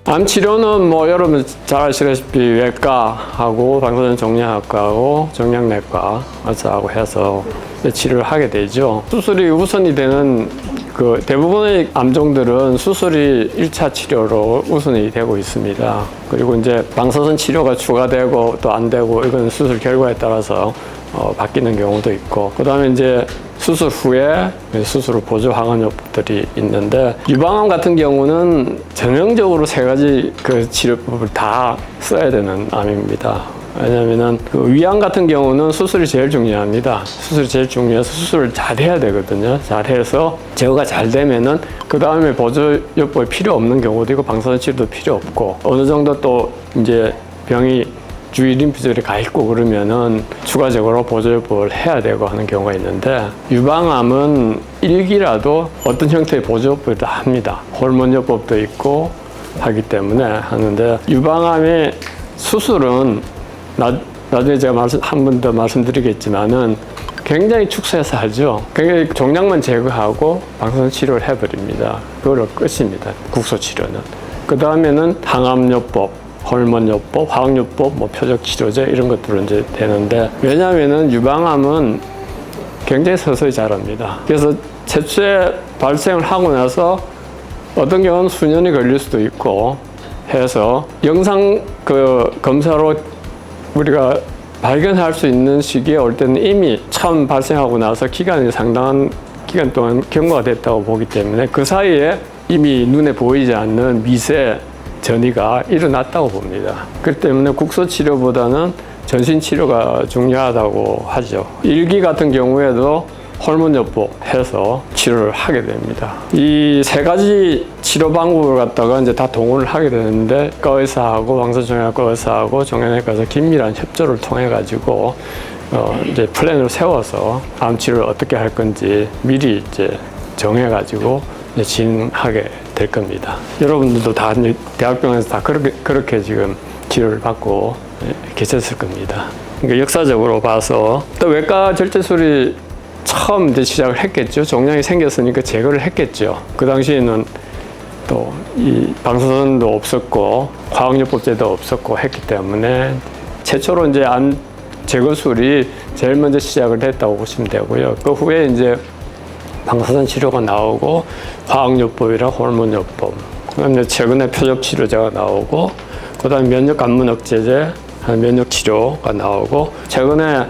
암 치료는 뭐 여러분 잘 아시다시피 외과하고 방사선 종양학과하고 종양내과 의사하고 해서 치료를 하게 되죠. 수술이 우선이 되는 그 대부분의 암종들은 수술이 1차 치료로 우선이 되고 있습니다. 그리고 이제 방사선 치료가 추가되고 또 안 되고 이건 수술 결과에 따라서 바뀌는 경우도 있고, 그 다음에 이제 수술 후에 수술 후 보조 항암요법들이 있는데, 유방암 같은 경우는 전형적으로 세 가지 그 치료법을 다 써야 되는 암입니다. 왜냐면은 그 위암 같은 경우는 수술이 제일 중요합니다. 수술이 제일 중요해서 수술을 잘 해야 되거든요. 잘 해서 제거가 잘 되면은 그 다음에 보조요법이 필요 없는 경우도 있고 방사선 치료도 필요 없고, 어느 정도 또 이제 병이 주위 림프절에 가 있고 그러면은 추가적으로 보조요법을 해야 되고 하는 경우가 있는데, 유방암은 1기라도 어떤 형태의 보조요법을 다 합니다. 호르몬요법도 있고 하기 때문에 하는데, 유방암의 수술은 나중에 제가 한 번 더 말씀드리겠지만은 굉장히 축소해서 하죠. 굉장히 종양만 제거하고 방사선 치료를 해버립니다. 그걸로 끝입니다. 국소 치료는. 그 다음에는 항암요법, 호르몬요법, 화학요법, 뭐 표적치료제 이런 것들은 이제 되는데, 왜냐하면은 유방암은 굉장히 서서히 자랍니다. 그래서 최초에 발생을 하고 나서 어떤 경우는 수년이 걸릴 수도 있고 해서 영상 그 검사로 우리가 발견할 수 있는 시기에 올 때는 이미 처음 발생하고 나서 기간이 상당한 기간 동안 경과가 됐다고 보기 때문에 그 사이에 이미 눈에 보이지 않는 미세 전이가 일어났다고 봅니다. 그렇기 때문에 국소 치료보다는 전신 치료가 중요하다고 하죠. 1기 같은 경우에도 호르몬요법 해서 치료를 하게 됩니다. 이 세 가지 치료 방법을 갖다가 이제 다 동원을 하게 되는데, 의사하고 방사선종양학과 의사하고 종양내과에서 긴밀한 협조를 통해 가지고 이제 플랜을 세워서 암 치료를 어떻게 할 건지 미리 이제 정해 가지고 진행하게 될 겁니다. 여러분들도 다 대학병원에서 다 그렇게 지금 치료를 받고 계셨을 겁니다. 그러니까 역사적으로 봐서 또 외과 절제술이 처음 이제 시작을 했겠죠. 종양이 생겼으니까 제거를 했겠죠. 그 당시에는 또 이 방사선도 없었고 화학요법제도 없었고 했기 때문에 최초로 이제 암 제거술이 제일 먼저 시작을 했다고 보시면 되고요. 그 후에 이제 방사선 치료가 나오고 화학요법이랑 호르몬요법, 그다음에 최근에 표적치료제가 나오고, 그다음에 면역 감문 억제제, 면역 치료가 나오고, 최근에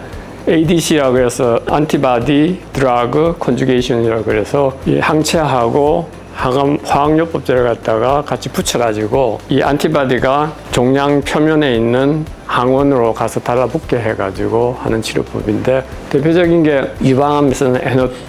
ADC라고 해서 안티바디 드라그 컨주게이션이라고 해서 이 항체하고 화학요법제를 갖다가 같이 붙여가지고 이 안티바디가 종양 표면에 있는 항원으로 가서 달라붙게 해가지고 하는 치료법인데, 대표적인 게 유방암에서는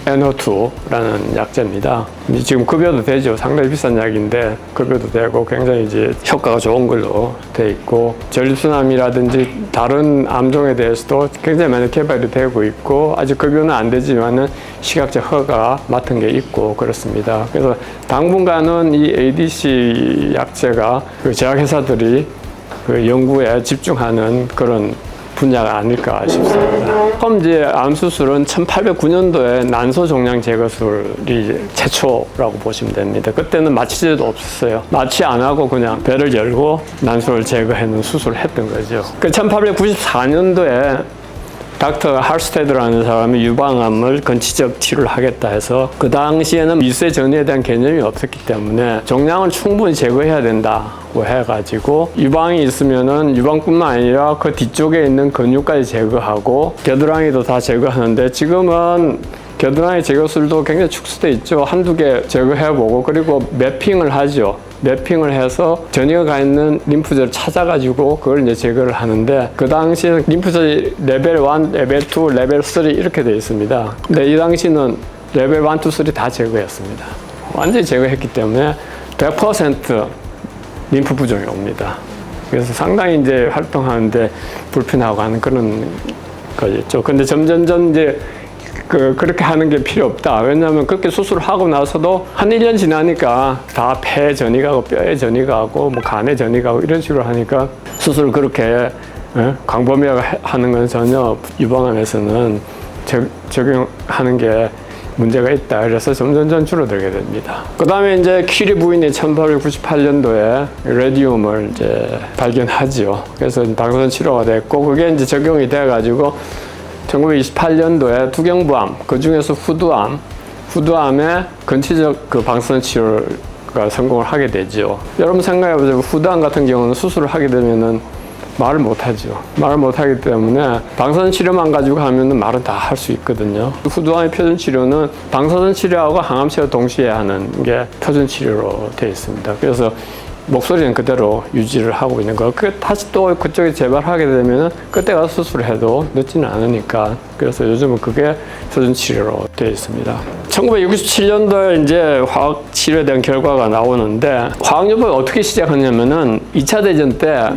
NO2라는 약제입니다. 지금 급여도 되죠. 상당히 비싼 약인데 급여도 되고 굉장히 이제 효과가 좋은 걸로 돼 있고, 전립선암이라든지 다른 암종에 대해서도 굉장히 많이 개발이 되고 있고, 아직 급여는 안 되지만은 시각적 허가 맡은 게 있고 그렇습니다. 그래서 당분간은 이 ADC 약제가 그 제약회사들이 그 연구에 집중하는 그런 분야가 아닐까 싶습니다. 처음 이제 암 수술은 1809년도에 난소 종양 제거술이 최초라고 보시면 됩니다. 그때는 마취제도 없었어요. 마취 안 하고 그냥 배를 열고 난소를 제거하는 수술을 했던 거죠. 그 1894년도에 닥터 할스테드라는 사람이 유방암을 건치적 치료를 하겠다 해서, 그 당시에는 미세 전이에 대한 개념이 없었기 때문에 종양을 충분히 제거해야 된다고 해가지고 유방이 있으면은 유방뿐만 아니라 그 뒤쪽에 있는 근육까지 제거하고 겨드랑이도 다 제거하는데, 지금은 겨드랑이 제거술도 굉장히 축소돼 있죠. 한두 개 제거해보고, 그리고 매핑을 하죠. 매핑을 해서 전이가 가 있는 림프절을 찾아가지고 그걸 이제 제거를 하는데, 그 당시에는 림프절 레벨 1, 레벨 2, 레벨 3 이렇게 되어 있습니다. 근데 이 당시는 레벨 1, 2, 3 다 제거했습니다. 완전히 제거했기 때문에 100% 림프 부종이 옵니다. 그래서 상당히 이제 활동하는데 불편하고 하는 그런 거였죠. 근데 점점 이제 그렇게 하는 게 필요 없다. 왜냐하면 그렇게 수술을 하고 나서도 한 1년 지나니까 다 폐에 전이 가고 뼈에 전이 가고 뭐 간에 전이 가고 이런 식으로 하니까 수술을 그렇게 광범위하게 하는 건 전혀 유방암에서는 적용하는 게 문제가 있다. 그래서 점점 줄어들게 됩니다. 그 다음에 이제 퀴리 부인이 1898년도에 레디움을 이제 발견하지요. 그래서 방사선 치료가 됐고, 그게 이제 적용이 돼가지고 1928년도에 두경부암, 그 중에서 후두암의 근치적 그 방사선 치료가 성공을 하게 되죠. 여러분 생각해보세요. 후두암 같은 경우는 수술을 하게 되면은 말을 못하죠. 말을 못하기 때문에 방사선 치료만 가지고 하면 말은 다 할 수 있거든요. 후두암의 표준 치료는 방사선 치료하고 항암 치료 동시에 하는 게 표준 치료로 되어 있습니다. 그래서 목소리는 그대로 유지를 하고 있는 거. 다시 또 그쪽에 재발하게 되면은 그때 가서 수술을 해도 늦지는 않으니까. 그래서 요즘은 그게 표준 치료로 되어 있습니다. 1967년도에 이제 화학 치료에 대한 결과가 나오는데, 화학요법이 어떻게 시작했냐면은 2차 대전 때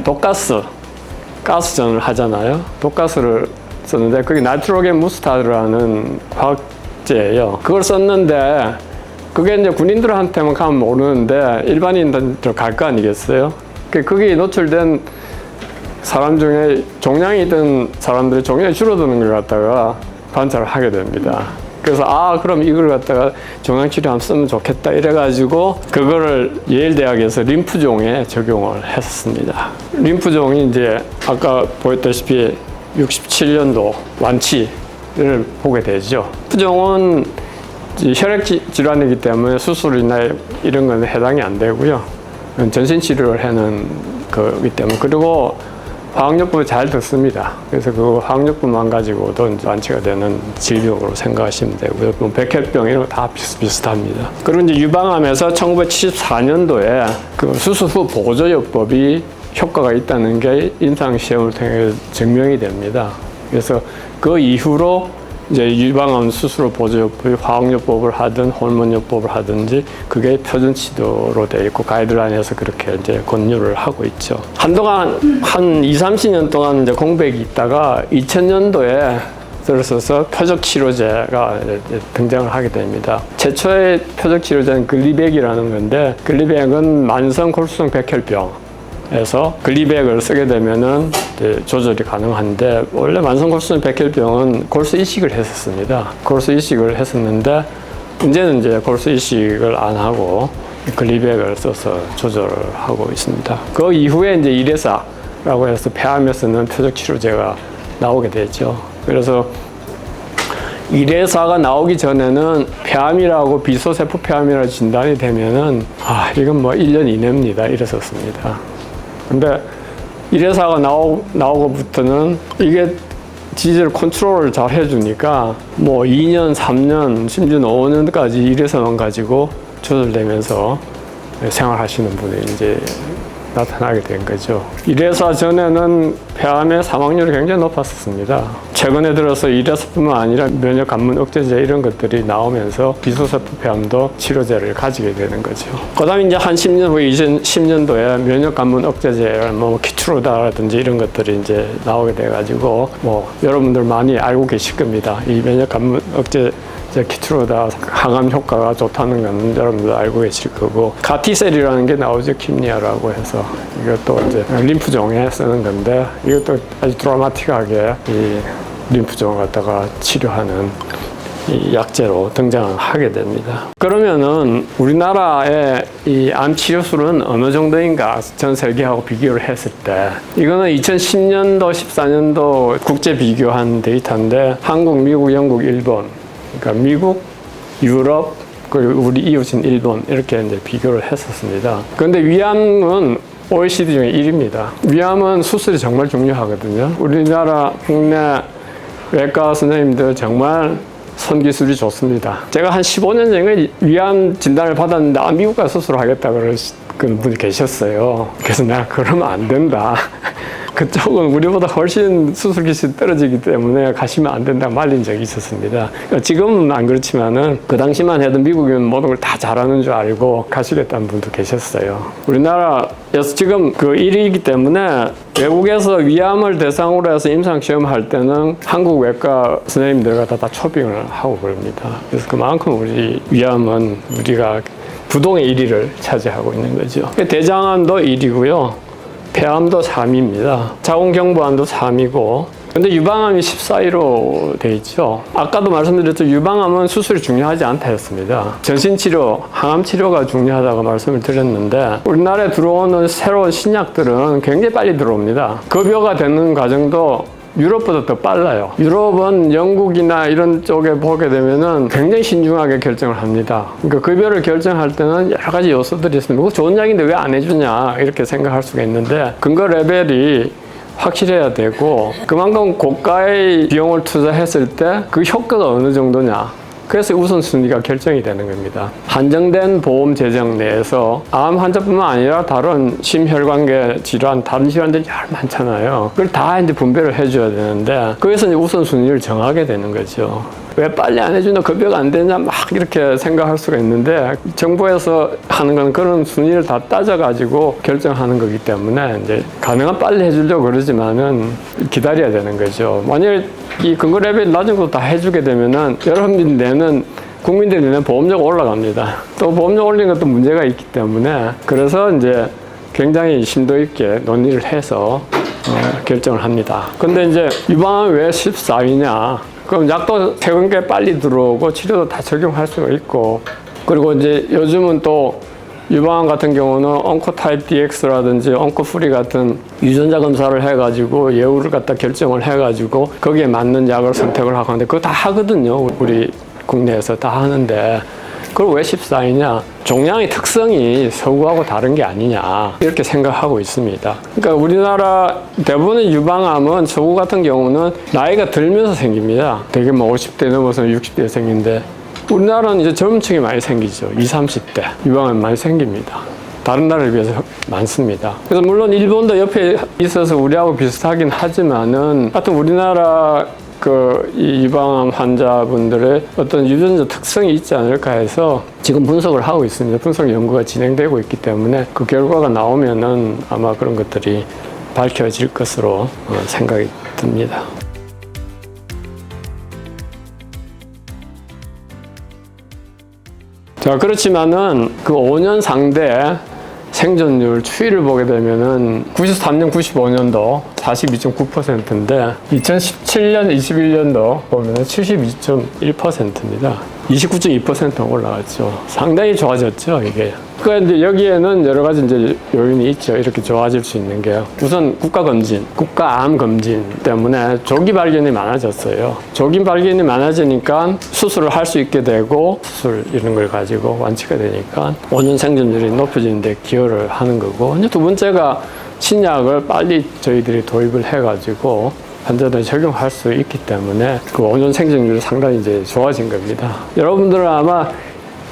가스전을 하잖아요. 독가스를 썼는데 그게 나이트로겐 무스타르라는 화학제예요. 그걸 썼는데 그게 이제 군인들한테만 가면 모르는데 일반인들 갈 거 아니겠어요? 거기에 노출된 사람 중에 종양이든 사람들이 종양이 줄어드는 걸 갖다가 관찰을 하게 됩니다. 그래서 그럼 이걸 갖다가 종양치료 한번 쓰면 좋겠다 이래가지고 그거를 예일대학에서 림프종에 적용을 했습니다. 림프종이 이제 아까 보였다시피 67년도 완치를 보게 되죠. 림프종은 혈액 질환이기 때문에 수술이나 이런 건 해당이 안 되고요. 전신 치료를 하는 거기 때문에. 그리고 화학요법이 잘 듣습니다. 그래서 그 화학요법만 가지고도 완치가 되는 질병으로 생각하시면 되고요. 백혈병 이런 거 다 비슷합니다. 그리고 이제 유방암에서 1974년도에 그 수술 후 보조요법이 효과가 있다는 게 임상시험을 통해 증명이 됩니다. 그래서 그 이후로 이제 유방암 수술 보조요법이 화학요법을 하든 호르몬요법을 하든지 그게 표준 치료로 되어 있고 가이드라인에서 그렇게 이제 권유를 하고 있죠. 한동안 한 20-30년 동안 이제 공백이 있다가 2000년도에 들어서서 표적 치료제가 등장을 하게 됩니다. 최초의 표적 치료제는 글리백이라는 건데, 글리백은 만성 골수성 백혈병에서 글리백을 쓰게 되면은 조절이 가능한데, 원래 만성 골수성 백혈병은 골수 이식을 했었습니다. 골수 이식을 했었는데 이제는 이제 골수 이식을 안 하고 글리백을 써서 조절을 하고 있습니다. 그 이후에 이제 이레사라고 해서 폐암에 쓰는 표적 치료제가 나오게 되죠. 그래서 이레사가 나오기 전에는 폐암이라고 비소세포 폐암이라고 진단이 되면은 이건 뭐 1년 이내입니다 이랬었습니다. 근데 이레사가 나오고부터는 이게 지질 컨트롤을 잘 해주니까 뭐 2년, 3년, 심지어는 5년까지 이레사만 가지고 조절되면서 생활하시는 분이 이제 나타나게 된 거죠. 이레사 전에는 폐암의 사망률이 굉장히 높았었습니다. 최근에 들어서 이레사뿐만 아니라 면역 감문 억제제 이런 것들이 나오면서 비소세포 폐암도 치료제를 가지게 되는 거죠. 그다음에 이제 한 10년 후에 2010년도에 면역 감문 억제제 뭐 키트루다라든지 이런 것들이 이제 나오게 돼 가지고 뭐 여러분들 많이 알고 계실 겁니다. 이 면역 감문 억제 키트루다 항암 효과가 좋다는 건 여러분들 알고 계실 거고, 가티셀이라는 게 나오죠. 킴리아라고 해서 이것도 이제 림프종에 쓰는 건데, 이것도 아주 드라마틱하게 이 림프종을 갖다가 치료하는 이 약제로 등장하게 됩니다. 그러면은 우리나라의 이 암 치료술은 어느 정도인가 전 세계하고 비교를 했을 때, 이거는 2010년도, 14년도 국제 비교한 데이터인데, 한국, 미국, 영국, 일본, 그러니까 미국, 유럽, 그리고 우리 이웃인 일본 이렇게 이제 비교를 했었습니다. 그런데 위암은 OECD 중에 1위입니다. 위암은 수술이 정말 중요하거든요. 우리나라 국내 외과 선생님들 정말 선기술이 좋습니다. 제가 한 15년 전에 위암 진단을 받았는데 미국 가서 수술하겠다 그런 분이 계셨어요. 그래서 내가 그러면 안 된다. 그쪽은 우리보다 훨씬 수술 기술이 떨어지기 때문에 가시면 안 된다고 말린 적이 있었습니다. 지금은 안 그렇지만은 그 당시만 해도 미국은 모든 걸 다 잘하는 줄 알고 가시겠다는 분도 계셨어요. 우리나라에서 지금 그 1위이기 때문에 외국에서 위암을 대상으로 해서 임상시험할 때는 한국 외과 선생님들 다 초빙을 하고 그럽니다. 그래서 그만큼 우리 위암은 우리가 부동의 1위를 차지하고 있는 거죠. 대장암도 1위고요. 폐암도 3위입니다. 자궁경부암도 3위고 근데 유방암이 14위로 돼 있죠. 아까도 말씀드렸죠. 유방암은 수술이 중요하지 않다 했습니다. 전신치료, 항암치료가 중요하다고 말씀을 드렸는데 우리나라에 들어오는 새로운 신약들은 굉장히 빨리 들어옵니다. 급여가 되는 과정도 유럽보다 더 빨라요. 유럽은 영국이나 이런 쪽에 보게 되면은 굉장히 신중하게 결정을 합니다. 그러니까 급여를 결정할 때는 여러 가지 요소들이 있습니다. 그거 좋은 약인데 왜 안 해주냐 이렇게 생각할 수가 있는데 근거 레벨이 확실해야 되고 그만큼 고가의 비용을 투자했을 때 그 효과가 어느 정도냐 그래서 우선순위가 결정이 되는 겁니다. 한정된 보험 재정 내에서 암 환자뿐만 아니라 다른 심혈관계 질환, 다른 질환들이 많잖아요. 그걸 다 이제 분배를 해줘야 되는데 거기서 이제 우선순위를 정하게 되는 거죠. 왜 빨리 안 해주냐, 급여가 안 되냐, 막 이렇게 생각할 수가 있는데 정부에서 하는 건 그런 순위를 다 따져가지고 결정하는 거기 때문에 이제 가능한 빨리 해주려고 그러지만은 기다려야 되는 거죠. 만약에 이 근거 레벨이 낮은 것도 다 해주게 되면은 여러분들이 내는 국민들이 내는 보험료가 올라갑니다. 또 보험료 올리는 것도 문제가 있기 때문에 그래서 이제 굉장히 심도 있게 논의를 해서 결정을 합니다. 근데 이제 유방암이 왜 14위냐? 그럼 약도 최근 게 빨리 들어오고 치료도 다 적용할 수가 있고 그리고 이제 요즘은 또 유방암 같은 경우는 온코타입 DX라든지 온코프리 같은 유전자 검사를 해가지고 예후를 갖다 결정을 해가지고 거기에 맞는 약을 선택을 하고 하는데 그거 다 하거든요. 우리 국내에서 다 하는데 그걸 왜 14위냐? 종양의 특성이 서구하고 다른 게 아니냐 이렇게 생각하고 있습니다. 그러니까 우리나라 대부분의 유방암은 서구 같은 경우는 나이가 들면서 생깁니다. 되게 뭐 50대 넘어서 60대에 생긴데 우리나라는 이제 젊은 층이 많이 생기죠. 20, 30대 유방암이 많이 생깁니다. 다른 나라에 비해서 많습니다. 그래서 물론 일본도 옆에 있어서 우리하고 비슷하긴 하지만은 하여튼 우리나라 이 유방암 환자분들의 어떤 유전자 특성이 있지 않을까 해서 지금 분석을 하고 있습니다. 분석 연구가 진행되고 있기 때문에 그 결과가 나오면은 아마 그런 것들이 밝혀질 것으로 생각이 듭니다. 자, 그렇지만은 그 5년 상대 생존율 추이를 보게 되면은 93년, 95년도 42.9%인데 2017년, 21년도 보면은 72.1%입니다. 29.2% 올라갔죠. 상당히 좋아졌죠, 이게. 그러니까 이제 여기에는 여러 가지 이제 요인이 있죠. 이렇게 좋아질 수 있는 게요. 우선 국가검진, 국가암검진 때문에 조기 발견이 많아졌어요. 조기 발견이 많아지니까 수술을 할 수 있게 되고 수술 이런 걸 가지고 완치가 되니까 5년 생존율이 높아지는 데 기여를 하는 거고 이제 두 번째가 신약을 빨리 저희들이 도입을 해가지고 환자들이 적용할 수 있기 때문에 그 5년 생존율이 상당히 이제 좋아진 겁니다. 여러분들은 아마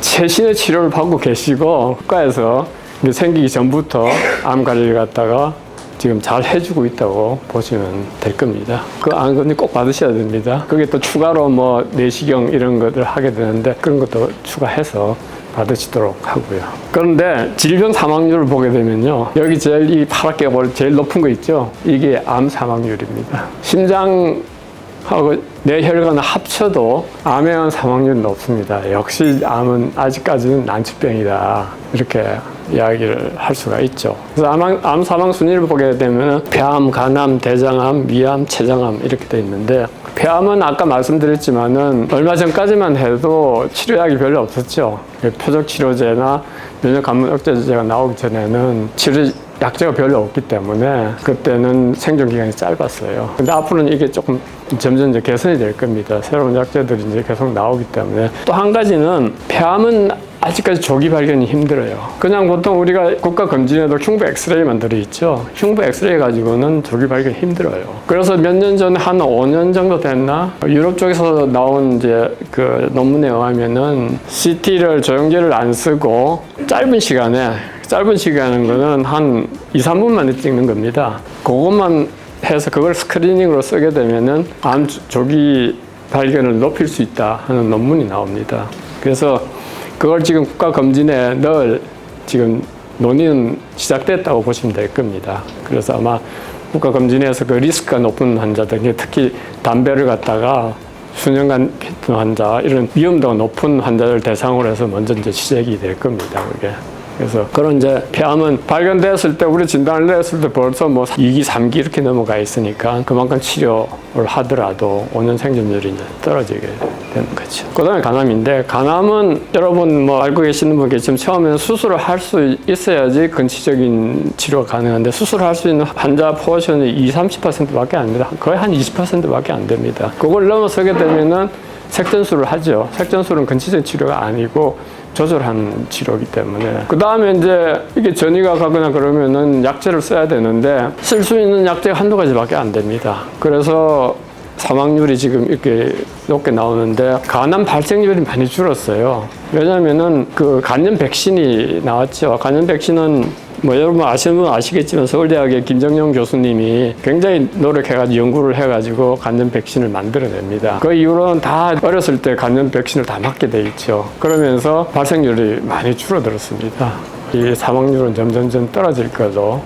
최신의 치료를 받고 계시고 국가에서 생기기 전부터 암 관리를 갖다가 지금 잘 해주고 있다고 보시면 될 겁니다. 그 암검진 꼭 받으셔야 됩니다. 그게 또 추가로 뭐 내시경 이런 것들 하게 되는데 그런 것도 추가해서 받으시도록 하고요. 그런데 질병 사망률을 보게 되면요. 여기 제일 이 파랗게 제일 높은 거 있죠? 이게 암 사망률입니다. 심장하고 뇌혈관을 합쳐도 암에 의한 사망률은 높습니다. 역시 암은 아직까지는 난치병이다. 이렇게 이야기를 할 수가 있죠. 그래서 암 사망 순위를 보게 되면 폐암, 간암, 대장암, 위암, 췌장암 이렇게 돼 있는데 폐암은 아까 말씀드렸지만은 얼마 전까지만 해도 치료약이 별로 없었죠. 표적 치료제나 면역 감문 억제제가 나오기 전에는 치료 약제가 별로 없기 때문에 그때는 생존 기간이 짧았어요. 근데 앞으로는 이게 조금 점점 이제 개선이 될 겁니다. 새로운 약제들이 이제 계속 나오기 때문에 또 한 가지는 폐암은 아직까지 조기 발견이 힘들어요. 그냥 보통 우리가 국가 검진에도 흉부 엑스레이만 들어있죠. 흉부 엑스레이 가지고는 조기 발견이 힘들어요. 그래서 몇 년 전에 한 5년 정도 됐나? 유럽 쪽에서 나온 이제 그 논문에 의하면은 CT를 조영제를 안 쓰고 짧은 시간은 거는 한 2, 3분 만에 찍는 겁니다. 그것만 해서 그걸 스크리닝으로 쓰게 되면은 암 조기 발견을 높일 수 있다 하는 논문이 나옵니다. 그래서 그걸 지금 국가 검진에 넣을 지금 논의는 시작됐다고 보시면 될 겁니다. 그래서 아마 국가 검진에서 그 리스크가 높은 환자들, 특히 담배를 갖다가 수년간 피던 환자, 이런 위험도가 높은 환자들 대상으로 해서 먼저 이제 시작이 될 겁니다. 그게. 그래서 그런 이제 폐암은 발견됐을 때 우리 진단을 냈을 때 벌써 뭐 2기, 3기 이렇게 넘어가 있으니까 그만큼 치료를 하더라도 5년 생존율이 이제 떨어지게 되는 거죠. 그 다음에 간암인데 간암은 여러분 뭐 알고 계시는 분 계시지만 처음에는 수술을 할 수 있어야지 근치적인 치료가 가능한데 수술을 할 수 있는 환자 포션이 20-30%밖에 안 됩니다. 거의 한 20%밖에 안 됩니다. 그걸 넘어서게 되면은 색전술을 하죠. 색전술은 근치적 치료가 아니고 조절한 치료이기 때문에 그 다음에 이제 이게 전이가 가거나 그러면은 약제를 써야 되는데 쓸 수 있는 약제가 한두 가지밖에 안 됩니다. 그래서 사망률이 지금 이렇게 높게 나오는데 간암 발생률이 많이 줄었어요. 왜냐면은 그 간염 백신이 나왔죠. 간염 백신은 뭐 여러분 아시는 분 아시겠지만 서울대학의 김정영 교수님이 굉장히 노력해가지고 연구를 해가지고 간염 백신을 만들어냅니다. 그 이후로는 다 어렸을 때 간염 백신을 다 맞게 돼 있죠. 그러면서 발생률이 많이 줄어들었습니다. 이 사망률은 점점 떨어질 것으로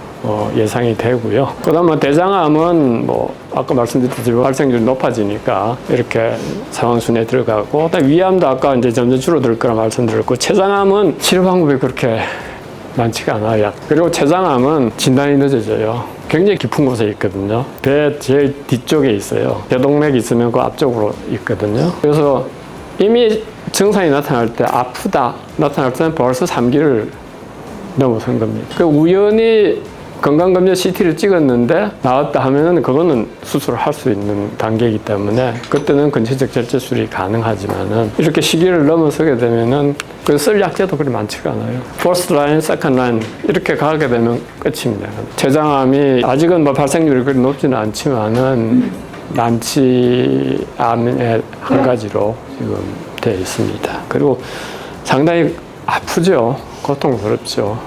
예상이 되고요. 그다음에 대장암은 뭐 아까 말씀드렸듯이 발생률이 높아지니까 이렇게 사망순위에 들어가고, 그다음에 위암도 아까 이제 점점 줄어들 거라 말씀드렸고, 췌장암은 치료 방법이 그렇게 많지가 않아요. 그리고 췌장암은 진단이 늦어져요. 굉장히 깊은 곳에 있거든요. 배 제일 뒤쪽에 있어요. 배동맥이 있으면 그 앞쪽으로 있거든요. 그래서 이미 증상이 나타날 때 아프다 나타날 때는 벌써 3기를 넘어선 겁니다. 그 우연히 건강검진 CT를 찍었는데 나왔다 하면은 그거는 수술을 할 수 있는 단계이기 때문에 그때는 근치적 절제술이 가능하지만은 이렇게 시기를 넘어서게 되면은 그 쓸 약제도 그리 많지가 않아요. First line, second line 이렇게 가게 되면 끝입니다. 췌장암이 아직은 뭐 발생률이 그리 높지는 않지만은 난치암의 한 가지로 지금 되어 있습니다. 그리고 상당히 아프죠. 고통스럽죠.